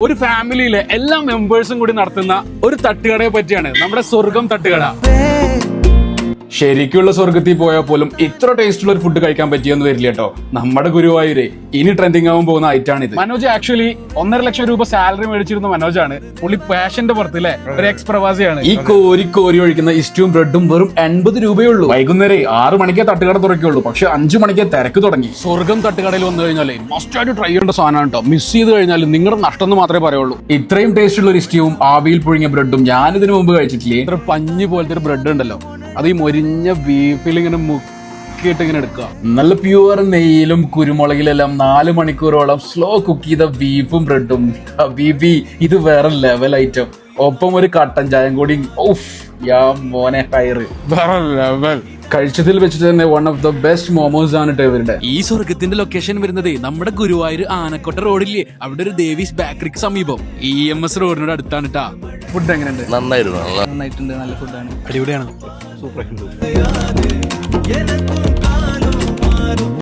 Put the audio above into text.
ഒരു ഫാമിലിയിലെ എല്ലാ മെമ്പേഴ്സും കൂടി നടത്തുന്ന ഒരു തട്ടുകടയെ പറ്റിയാണ് നമ്മുടെ സ്വർഗം തട്ടുകട. ശരിക്കുള്ള സ്വർഗത്തിൽ പോയാൽ പോലും ഇത്ര ടേസ്റ്റുള്ള ഒരു ഫുഡ് കഴിക്കാൻ പറ്റിയെന്ന് വരില്ല കേട്ടോ. നമ്മുടെ ഗുരുവായൂര് ഇനി ട്രെൻഡിങ് ആവാൻ പോകുന്ന ഐറ്റാണ് ഇത്. മനോജ് ആക്ച്വലി 1.5 ലക്ഷം രൂപ സാലറി മേടിച്ചിരുന്ന മനോജാണ്. പുള്ളി പാഷന്റെ പുറത്തില്ലേ ഒരു എക്സ് പ്രവാസിയാണ്. ഈ കോരി ഒഴിക്കുന്ന ഇസ്റ്റവും ബ്രെഡും വെറും 80 രൂപയേ ഉള്ളൂ. വൈകുന്നേരം 6 മണിക്കേ തട്ടുകട തുറക്കുള്ളൂ, പക്ഷെ 5 മണിക്കേ തിരക്ക് തുടങ്ങി. സ്വർഗം തട്ടുകടയിൽ വന്നു കഴിഞ്ഞാലേ മസ്റ്റ് ആയിട്ട് ട്രൈ ചെയ്യേണ്ട സാധനമാണ് കേട്ടോ. മിസ് ചെയ്ത് കഴിഞ്ഞാൽ നിങ്ങളുടെ നഷ്ടം എന്ന് മാത്രമേ പറയുള്ളൂ. ഇത്രയും ടേസ്റ്റ് ഉള്ള ഒരു ഇസ്റ്റവും ആവിയിൽ പുഴുങ്ങിയ ബ്രെഡും ഞാനിതിനു മുമ്പ് കഴിച്ചിട്ടില്ലേ. ഇത്ര പഞ്ഞ് പോലത്തെ ഒരു ബ്രെഡ് ഉണ്ടല്ലോ, അത് ഈ മൊരിഞ്ഞ ബീഫിൽ ഇങ്ങനെ മുക്കിയിട്ട് ഇങ്ങനെ എടുക്കുക. നല്ല പ്യുവർ നെയ്യിലും കുരുമുളകിലെല്ലാം 4 മണിക്കൂറോളം സ്ലോ കുക്ക് ചെയ്ത ബീഫും ബ്രെഡും. ബീബി ഇത് വേറെ ലെവൽ ഐറ്റം. ഒപ്പം ഒരു കട്ടൻ ചായം കൂടി. മോനെ ടയറ് വേറെ ലെവൽ. കഴിച്ചതിൽ വെച്ച് തന്നെ one of the best momos ആണ് ഇവരുടെ. ഈ സ്വർഗത്തിന്റെ ലൊക്കേഷൻ വരുന്നത് നമ്മുടെ ഗുരുവായൂർ ആനക്കോട്ട റോഡില്ലേ, അവിടെ ഒരു ദേവീസ് ബേക്കറിക്ക് സമീപം EMS റോഡിനോട് അടുത്താണ് ട്ടാ. ഫുഡ് എങ്ങനെയുണ്ട്? നന്നായിട്ടുണ്ട്. നന്നായിട്ടുണ്ട്. നല്ല ഫുഡാണ്. അടിപൊളിയാണ്. സൂപ്പർ.